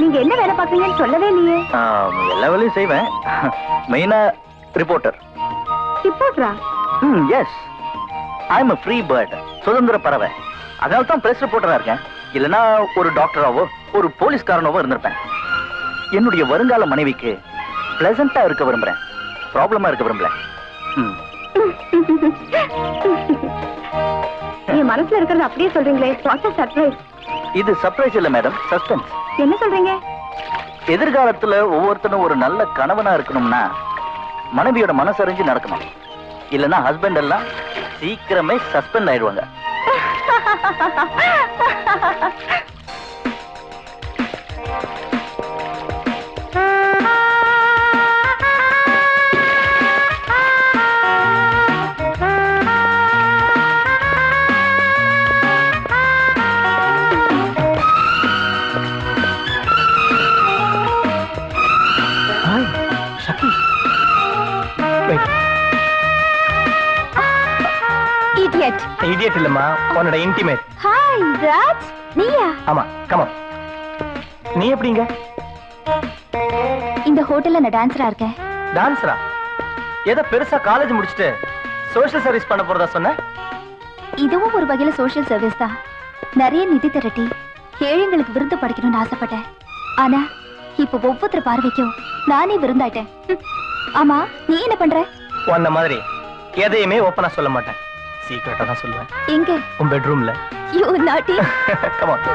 நீங்க என்ன வேலை பாக்குறீங்கன்னு சொல்லவே இல்லையே. எல்லா வேலையும் செய்வேன். மெயினா ரிப்போர்ட்டர். ரிப்போர்ட்டரா? Yes, I am a free bird. சுதந்திர பறவை. அதனால தான் பிரஸ் ரிப்போர்ட்டரா இருக்கேன். இல்லனா ஒரு டாக்டராவோ ஒரு போலீஸ்காரனாவோ இருந்திருப்பேன். என்னுடைய வருங்கால மனைவிக்கு பிளசண்டா இருக்க விரும்புறேன், ப்ராப்ளமா இருக்க விரும்பல. என் மனசுல இருக்கிறது அப்படியே சொல்றீங்களே. What a surprise. இது சர்ப்ரைஸ் இல்ல மேடம், சஸ்பென்ஸ். என்ன சொல்றீங்க? எதிர்காலத்துல ஒவ்வொருத்தனும் ஒரு நல்ல கணவனா இருக்கணும்னா மனைவியோட மனசறிஞ்சு நடக்கணும். இல்லனா ஹஸ்பண்ட் எல்லாம் சீக்கிரமே சஸ்பெண்ட் ஆயிடுவாங்க. இடியட் இல்லம்மா, உன்னோட இன்டிமேட். ஹாய் ராஜ், நீயா? ஆமா, கம் ஆன். நீ எப்படிங்க? இந்த ஹோட்டல்ல நான் டான்சரா இருக்கேன். டான்சரா? ஏதோ பெருசா காலேஜ் முடிச்சிட்டு சோஷியல் சர்வீஸ் பண்ண போறதா சொன்ன? இதுவும் ஒரு வகையில சோஷியல் சர்வீஸ் தான். நிறைய நிதி திரட்டி ஏழைங்களுக்கு விருந்து படைக்கணும்னு ஆசைப்பட்டேன். ஆனா இப்ப ஒவ்வொருத்தர் பார்வைக்கும் நானே விருந்தாயிட்டேன். ஆமா, நீ என்ன பண்ற? உன்ன மாதிரி எதையுமே ஓப்பனா சொல்ல மாட்டேன், சீக்கிரட்டா தான் சொல்லுவேன். எங்க? உன் பெட்ரூம்ல. யூ நாட்டி. Come on.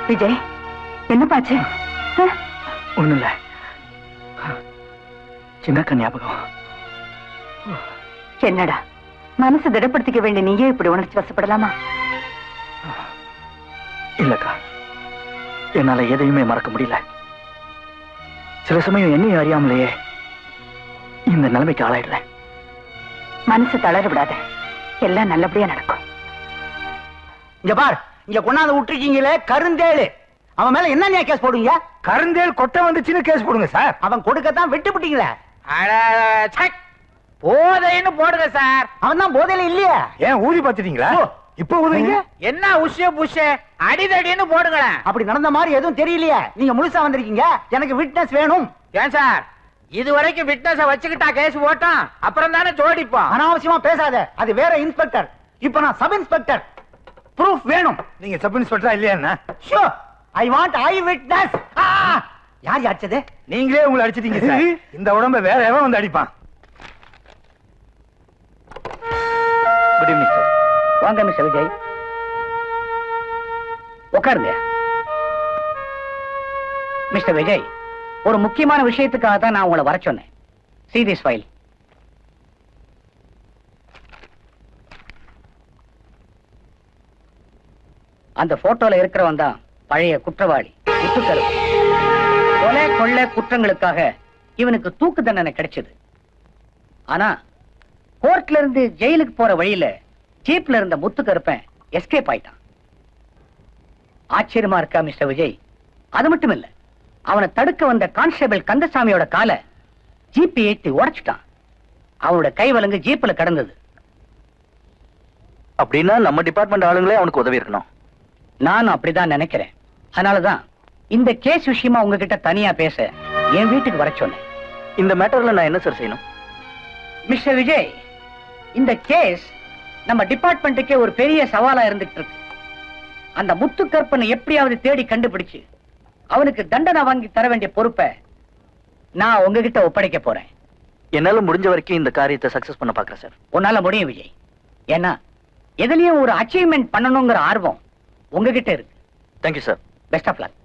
விஜய், என்ன பாச்சு? ஒண்ணும் இல்ல, சின்ன ஞாபகம். என்னடா மனசு திடப்படுத்திக்க வேண்டிய நீயே இப்படி உணர்ச்சி வசப்படலாமா? இல்லக்கா, என்னால எதையுமே மறக்க முடியல. சில சமயம் என்னையும் அறியாமலேயே இந்த நிலைமைக்கு ஆளாயிடுறேன். மனசு தளர விடாத, எல்லாம் நல்லபடியா நடக்கும். இங்க பார், இங்க கொண்டாந்து விட்டுருக்கீங்களே கருந்தேளு, அவன் மேல என்ன கேஸ் போடுங்க? கருந்தேல் கொட்டை வந்துச்சுன்னு கேஸ் போடுங்க சார். அவன் கொடுக்கத்தான் விட்டு விட்டீங்களே. போதைன்னு போடுங்க சார். அவன் தான் போதையில இல்லையா? ஏன் ஊதி பாத்துட்டீங்களா? இப்ப ஊதுவீங்க? என்ன உஷ புஷ அடிதடின்னு போடுங்களேன். அப்படி நடந்த மாதிரி எதுவும் தெரியலையே. நீங்க முழுசா வந்திருக்கீங்க, எனக்கு விட்னஸ் வேணும். ஏன் சார், இது வரைக்கும் விட்னஸ வச்சுக்கிட்டா கேஸ் போட்டோம், அப்புறம் தானே ஜோடிப்போம். அனாவசியமா பேசாத, அது வேற இன்ஸ்பெக்டர், இப்ப நான் சப் இன்ஸ்பெக்டர். ப்ரூஃப் வேணும். நீங்க சப் இன்ஸ்பெக்டரா இல்லையா? Sure, I want I witness. யார் அடிச்சது? நீங்களே உங்களை அடிச்சிட்டீங்க சார். இந்த உடம்ப வேற எவன் வந்து அடிப்பான்? Good evening sir. வாங்க மிஸ்டர் விஜய், உட்காருங்க. மிஸ்டர் விஜய், ஒரு முக்கியமான விஷயத்துக்காக தான் நான் உங்களை வர சொன்னேன். See this file. அந்த போட்டோல இருக்கிறவன் தான் பழைய குற்றவாளி முத்துக்கருப்பு. கொலை கொள்ளை குற்றங்களுக்காக இவனுக்கு தூக்கு தண்டனை கிடைச்சது. ஆனா கோர்ட்ல இருந்து ஜெயிலுக்கு போற வழியில ஜீப்ல இருந்த முத்துக்கருப்பன் எஸ்கேப் ஆயிட்டான். ஆச்சரியமா இருக்கா மிஸ்டர் விஜய்? அது மட்டும் இல்ல, அவனை தடுக்க வந்த கான்ஸ்டபிள் கந்தசாமியோட காலை ஜீப்பை ஏற்றி உடைச்சிட்டான். அவனோட கைவலங்கு ஜீப்ல கடந்தது. அப்படின்னா நம்ம டிபார்ட்மெண்ட் ஆளுங்களே அவனுக்கு உதவி இருக்கணும். நானும் அப்படிதான் நினைக்கிறேன். அதனாலதான் இந்த கேஸ் விஷயமா உங்ககிட்ட தனியா பேச என் வீட்டுக்கு வர சொன்னேன். இந்த மேட்டர்ல நான் என்ன சார் செய்யணும்? மிஸ்டர் விஜய், இந்த கேஸ் நம்ம டிபார்ட்மெண்ட்டுக்கே ஒரு பெரிய சவாலா இருந்துட்டு இருக்கு. அந்த முத்துக்கருப்பனை எப்படியாவது தேடி கண்டுபிடிச்சு அவனுக்கு தண்டனை வாங்கி தர வேண்டிய பொறுப்பை நான் உங்ககிட்ட ஒப்படைக்க போறேன். என்னால முடிஞ்ச வரைக்கும் இந்த காரியத்தை சக்சஸ் பண்ண பாக்குறேன் சார். உன்னால முடியும் விஜய். ஏன்னா எதுலயும் ஒரு அச்சீவ்மெண்ட் பண்ணணுங்கிற ஆர்வம் உங்ககிட்ட இருக்கு. Thank you sir. Best of luck.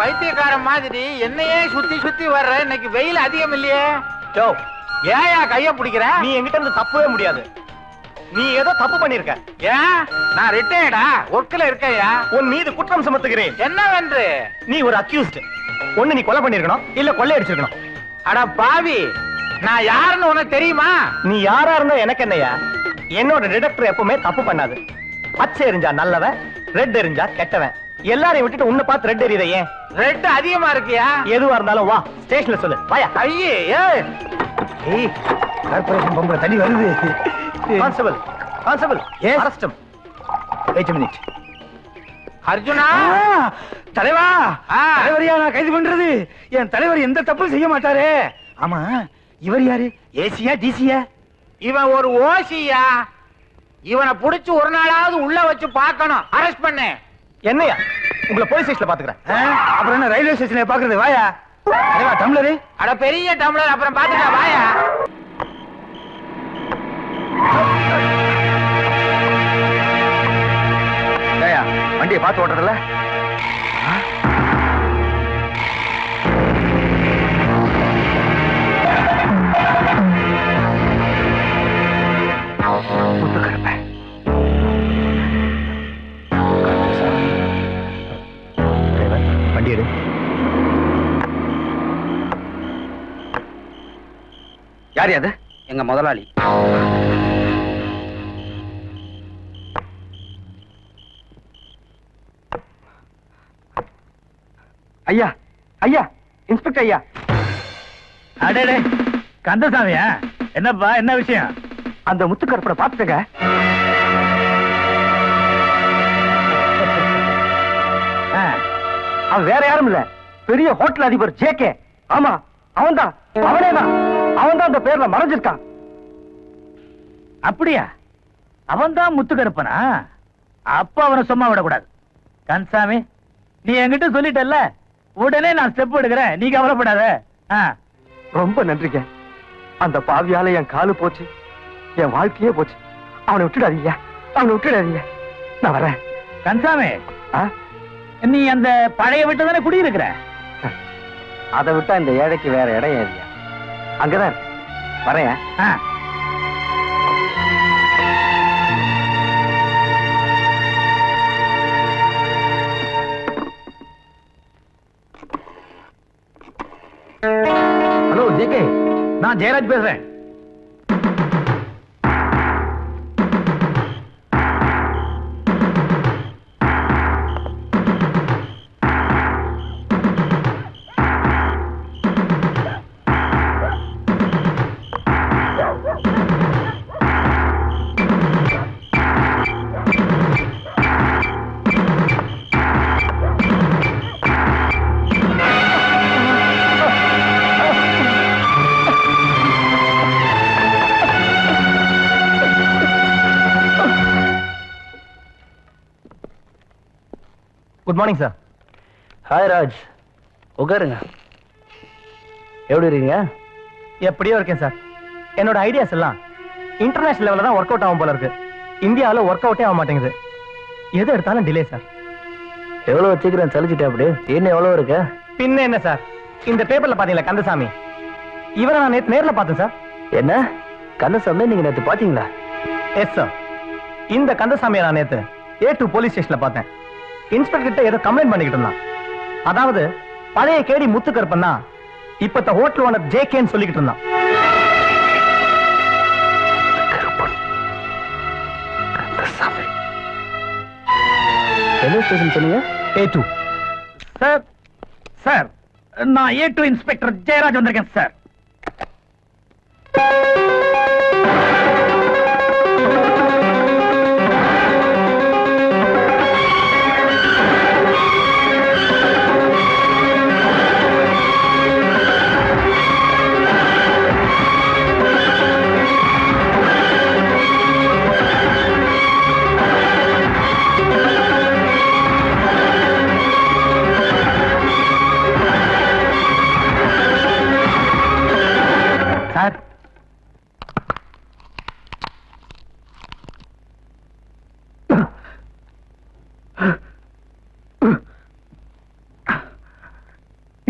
பைத்தியக்காரன் மாதிரி என்னையே சுத்தி சுத்தி வர்ற. இன்னைக்கு வெயில் அதிகம் இல்லையே. ஏயா கைய பிடிக்கிற? நீ என்கிட்ட இருந்து தப்பவே முடியாது. நீ ஏதோ தப்பு பண்ணிருக்க. ஏன்? நான் ரிட்டையர்டா ஒர்க்ல இருக்கேயா. உன் மீது குற்றம் சுமத்துகிறேன். என்னவென்று? நீ ஒரு அக்யூஸ்ட். ஒண்ணு நீ கொலை பண்ணிருக்கணும், இல்ல கொள்ளை அடிச்சிருக்கணும். அட பாவி, நான் யாருன்னு உனக்கு தெரியுமா? நீ யாரா இருந்தா எனக்கு என்னையா? என்னோட டிடெக்டர் எப்பவுமே தப்பு பண்ணாது. பச்சை எரிஞ்சா நல்லவன், ரெட் எரிஞ்சா கெட்டவன். எல்லாரையும் விட்டுட்டு உன்னை பார்த்து ரெட் எரியுத ஏன்? ரெட் அதிகமா இருக்கியா? எதுவா இருந்தாலும் வா, ஸ்டேஷன்ல சொல்லு. வாயா. ஐயே, ஏய், கார்ப்பரேஷன் பொம்பளை தண்ணி வருது. Constable, constable, arrest him. Wait a minute. அர்ஜுனா, தலைவா, தலைவரையா நான் கைது பண்றது? என் தலைவர் எந்த தப்பும் செய்ய மாட்டாரே. ஆமா, இவர் யாரு? ஏசியா டிசியா? இவன் ஒரு ஓசியா. இவனை புடிச்சு ஒரு நாளாவது உள்ள வச்சு பார்க்கணும். அரெஸ்ட் பண்ணு. என்னையா? உங்களை போலீஸ் ஸ்டேஷன்ல பாத்துக்கிறேன். அப்புறம் என்ன ரயில்வே ஸ்டேஷன்ல பாக்குறது? வாயா. தலைவா, டம்ளரு. அட பெரிய டம்ளர், அப்புறம் பாத்துக்கலாம். வாயா. வண்டியை பார்த்து ஓட்டுறதுல வண்டி எடு. யார் அது? எங்க முதலாளி. ஐயா, ஐயா, இன்ஸ்பெக்டர் ஐயா. அடடே, கந்தசாமியா? என்னப்பா, என்ன விஷயம்? அந்த முத்துக்கருப்பனை பாத்துங்க. அவன் வேற யாரும் இல்ல, பெரிய ஹோட்டல் அதிபர் ஜேகே. ஆமா, அவன்தான், அவனேதான். அவன்தான் அந்த பேர்ல மறைஞ்சிருக்கான். அப்படியா? அவன்தான் முத்துக்கருப்பனா? அப்ப அவனை சும்மா விடக்கூடாது. கந்தசாமி, நீ என்கிட்ட சொல்லிட்டல்ல, உடனே நான் ஸ்டெப் எடுக்கிறேன். நீ கவலைப்படாத. ரொம்ப நன்றிங்க. அந்த பாவியால என் காலு போச்சு, என் வாழ்க்கையே போச்சு. அவனை விட்டுடாதீங்க, அவனை விட்டுடாதீங்க. நான் வரேன். கந்தசாமி, நீ அந்த பழைய வீட்டு தானே குடியிருக்கிற? அதை விட்டா இந்த ஏழைக்கு வேற இடம் ஏறியா? அங்கதான் வரேன். ஹலோ ஜேகே, நான் ஜெயராஜ் பேசுறேன். Good morning sir. Hi Raj, உட்காருங்க. எப்படி இருக்கீங்க? எப்படியோ இருக்கேன் சார். என்னோட ஐடியாஸ் எல்லாம் இன்டர்நேஷனல் லெவல்ல தான் ஒர்க் அவுட் ஆகும் போல இருக்கு. இந்தியாவில் ஒர்க் அவுட்டே ஆக மாட்டேங்குது. எது எடுத்தாலும் டிலே சார். எவ்வளவு சீக்கிரம் சலிச்சுட்டே அப்படி? இன்னும் எவ்வளவு இருக்கு? பின்ன என்ன சார், இந்த பேப்பர்ல பாத்தீங்களா கந்தசாமி, இவரை நான் நேத்து நேர்ல பார்த்தேன் சார். என்ன கந்தசாமி, நீங்க நேத்து பாத்தீங்களா? Yes sir. இந்த கந்தசாமியை நான் நேத்து A2 போலீஸ் ஸ்டேஷன்ல பார்த்தேன். இன்ஸ்பெக்டர் கிட்ட ஏதோ கம்ப்ளைண்ட் பண்ணிக்கிட்டு இருந்தான். அதாவது பழைய கேடி முத்துக்கருப்பன் தான் இப்ப ஹோட்டல் ஓனர் ஜேகேன்னு சொல்லிக்கிட்டு இருந்தான். என்ன ஸ்டேஷன் சொன்னீங்க? A2. சார், சார், நான் A2 இன்ஸ்பெக்டர் ஜெயராஜ் வந்திருக்கேன் sir.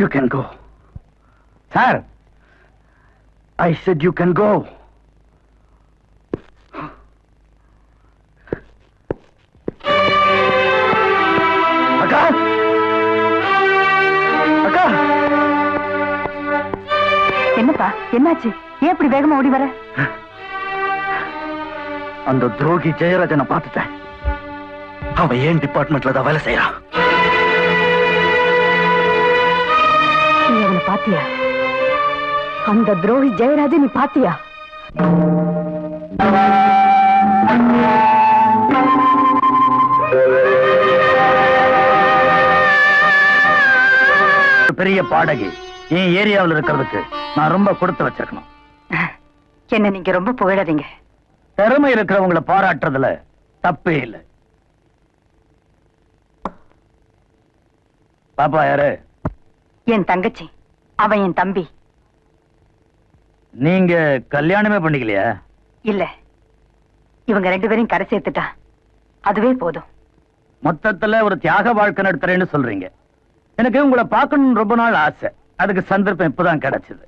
You can go. Sir, I said you can go. அக்கா, அக்கா, என்னப்பா, என்னாச்சு? ஏன் இப்படி வேகமா ஓடி வர? அந்த துரோகி ஜெயராஜனை பார்த்துட்டேன். அவன் ஏன் டிபார்ட்மெண்ட்ல தான் வேலை செய்யறான். நீ அவனை பாத்தியா? அந்த துரோகி ஜெயராஜ நீ பாத்தியா? பெரிய பாடகி என் ஏரியாவில் இருக்கிறதுக்கு நான் ரொம்ப கொடுத்து வச்சிருக்கணும். என்ன நீங்க ரொம்ப புகழறீங்க. திறமை இருக்கிறவங்களை பாராட்டுறதுல தப்பே இல்லை. பாப்பா யாரு? என் தங்கச்சி. அவன் என் தம்பி. நீங்க கல்யாணமே பண்ணிக்கலையா? இல்ல, இவங்க 2 பேரையும் கரை சேர்த்துட்டா அதுவே போதும். மொத்தத்துல ஒரு தியாக வாழ்க்கை நடத்துறேன்னு சொல்றீங்க. எனக்கு உங்களை பார்க்கணும்னு ரொம்ப நாள் ஆசை. அதுக்கு சந்தர்ப்பம் இப்பதான் கிடைச்சது.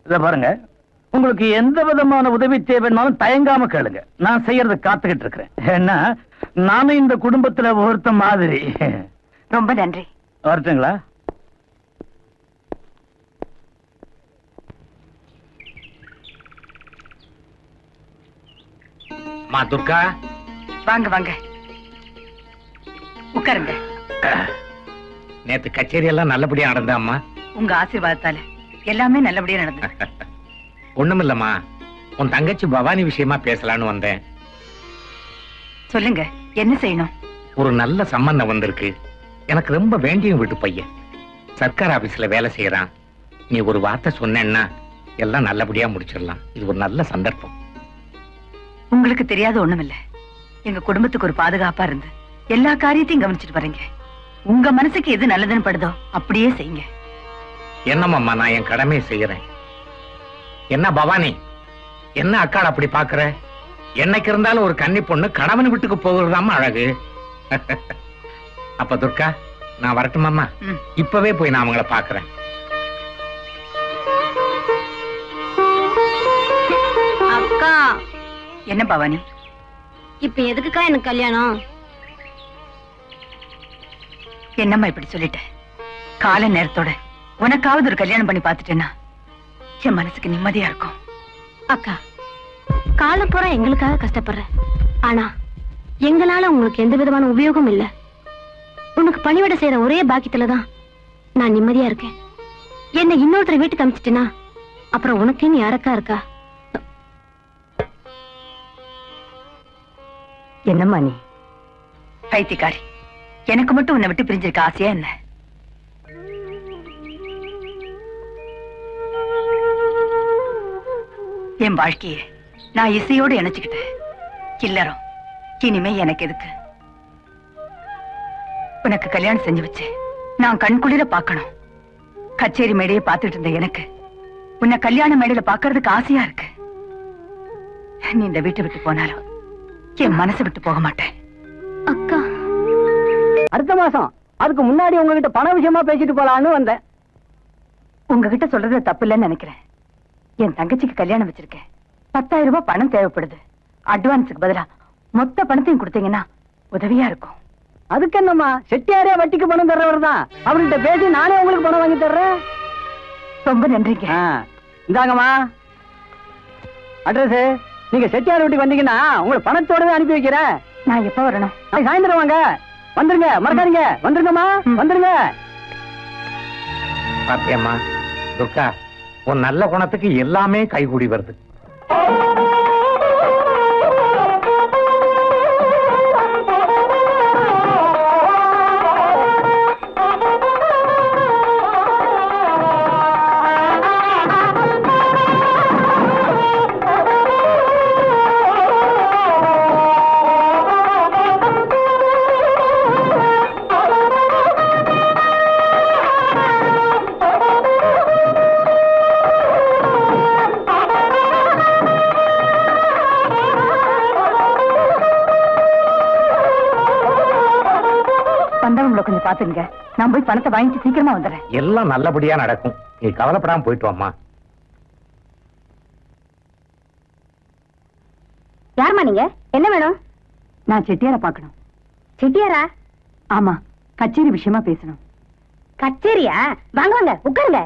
இத பாருங்க, உங்களுக்கு எந்த விதமான உதவி தேவைன்னாலும் தயங்காம கேளுங்க. நான் செய்யறது காத்துக்கிட்டு இருக்கிறேன். ஏன்னா நானும் இந்த குடும்பத்துல ஒருத்த மாதிரி. ரொம்ப நன்றி. வரட்டுங்களா? மா துர்கா, வாங்க வாங்க, உட்காருங்க. நேத்து கச்சேரி எல்லாம் நல்லபடியா நடந்தாம்மா. உங்க ஆசீர்வாதத்தால எல்லாமே நல்லபடியா நடந்தது. ஒண்ணுமில்லம்மா, உன் தங்கச்சி பவானி விஷயமா பேசலான்னு வந்தேன். சொல்லுங்க, என்ன செய்யணும்? ஒரு நல்ல சம்பந்தம் வந்திருக்கு. எனக்கு ரொம்ப வேண்டிய வீட்டு பையன். சர்க்கார் ஆபீஸ்ல வேலை செய்யறான். நீ ஒரு வார்த்தை சொன்னேன்னா எல்லாம் நல்லபடியா முடிச்சிடலாம். இது ஒரு நல்ல சந்தர்ப்பம். உங்களுக்கு தெரியாத ஒண்ணுமில்ல. எங்க குடும்பத்துக்கு ஒரு பாதுகாப்பா இருந்து எல்லா காரியத்தையும் கவனிச்சுட்டு வரீங்க. உங்க மனசுக்கு எது நல்லதுன்னு படுதோ அப்படியே செய்யுங்க. என்னம்மா, நான் என் கடமையை செய்யறேன். என்ன பவானி, என்ன அக்காள் அப்படி பாக்குற? என்னைக்கு இருந்தாலும் ஒரு கன்னி பொண்ணு கணவன் வீட்டுக்கு போகிறதாம அழகு. அப்ப துர்கா, நான் வரட்டுமாம்மா? இப்பவே போய் நான் அவங்கள பாக்குறேன். அக்கா, என்ன பவானி, இப்ப எதுக்குக்கா எனக்கு கல்யாணம்? என்னம்மா இப்படி சொல்லிட்ட? கால நேரத்தோட உனக்காவது ஒரு கல்யாணம் பண்ணி பார்த்துட்டேன்னா என் மனசுக்கு நிம்மதியா இருக்கும். அக்கா, காலம் பூரா எங்களுக்காக கஷ்டப்படுறேன். ஆனா எங்களால உங்களுக்கு எந்த விதமான உபயோகம் இல்ல. உனக்கு பணிவிட செய்யற ஒரே பாக்கியத்துலதான் நான் நிம்மதியா இருக்கேன். என்ன இன்னொருத்தரை வீட்டுக்கு அனுப்பிச்சிட்டேனா அப்புறம் உனக்குன்னு யாரக்கா இருக்கா? என்னம்மா நீ பைத்தியக்காரி? எனக்கு மட்டும் உன்னை விட்டு பிரிஞ்சிருக்க ஆசையா என்ன? என் வாழ்க்கைய நான் இசையோடு இணைச்சுக்கிட்டேன். இல்லறம் இனிமே எனக்கு எதுக்கு? உனக்கு கல்யாணம் செஞ்சு வச்சு நான் கண்குளிர பார்க்கணும். கச்சேரி மேடையை பார்த்துட்டு இருந்த எனக்கு உன்னை கல்யாண மேடையில பார்க்கறதுக்கு ஆசையா இருக்கு. நீ இந்த வீட்டை விட்டு போனாலும் என் மனசை விட்டு போக மாட்டேன். அக்கா, அடுத்த மாசம் அதுக்கு முன்னாடி உங்ககிட்ட பண விஷயமா பேசிட்டு போலான்னு வந்தேன். உங்ககிட்ட சொல்றது தப்பு இல்லைன்னு நினைக்கிறேன். என் தங்கச்சிக்கு கல்யாணம் வச்சிருக்கேன். 10,000 ரூபாய் பணம் தேவைப்படுது. அட்வான்ஸுக்கு பதிலா மொத்த பணத்தையும் கொடுத்தீங்கன்னா உதவியா இருக்கும். அதுக்கு என்னம்மா, செட்டியாரே வட்டிக்கு பணம் தர்றவர் தான். அவர்கிட்ட பேசி நானே உங்களுக்கு பணம் வாங்கி தர்றேன். ரொம்ப நன்றிங்க. இந்தாங்கம்மா அட்ரஸ். நீங்க செட்டியார் வீட்டுக்கு வந்தீங்கன்னா உங்களை பணத்தோடவே அனுப்பி வைக்கிறேன். நான் எப்ப வரணும்? சாயந்தரம் வாங்க. வந்துருங்க, மறக்காதீங்க. வந்துருங்கம்மா, வந்துருங்க. பாத்தியம்மா துர்கா, உன் நல்ல குணத்துக்கு எல்லாமே கைகூடி வருது. பாத்துங்க. நான் போய் பணத்தை வாங்கிட்டு சீக்கிரமா வந்துடுறேன். எல்லாம் நல்லபடியா நடக்கும், நீ கவலைப்படாம போயிட்டு வாம்மா. யாருமா நீங்க? என்ன வேணும்? நான் செட்டியார பாக்கணும். செட்டியாரா? ஆமா, கச்சேரி விஷயமா பேசணும். கச்சேரியா? வாங்க வாங்க உட்காருங்க.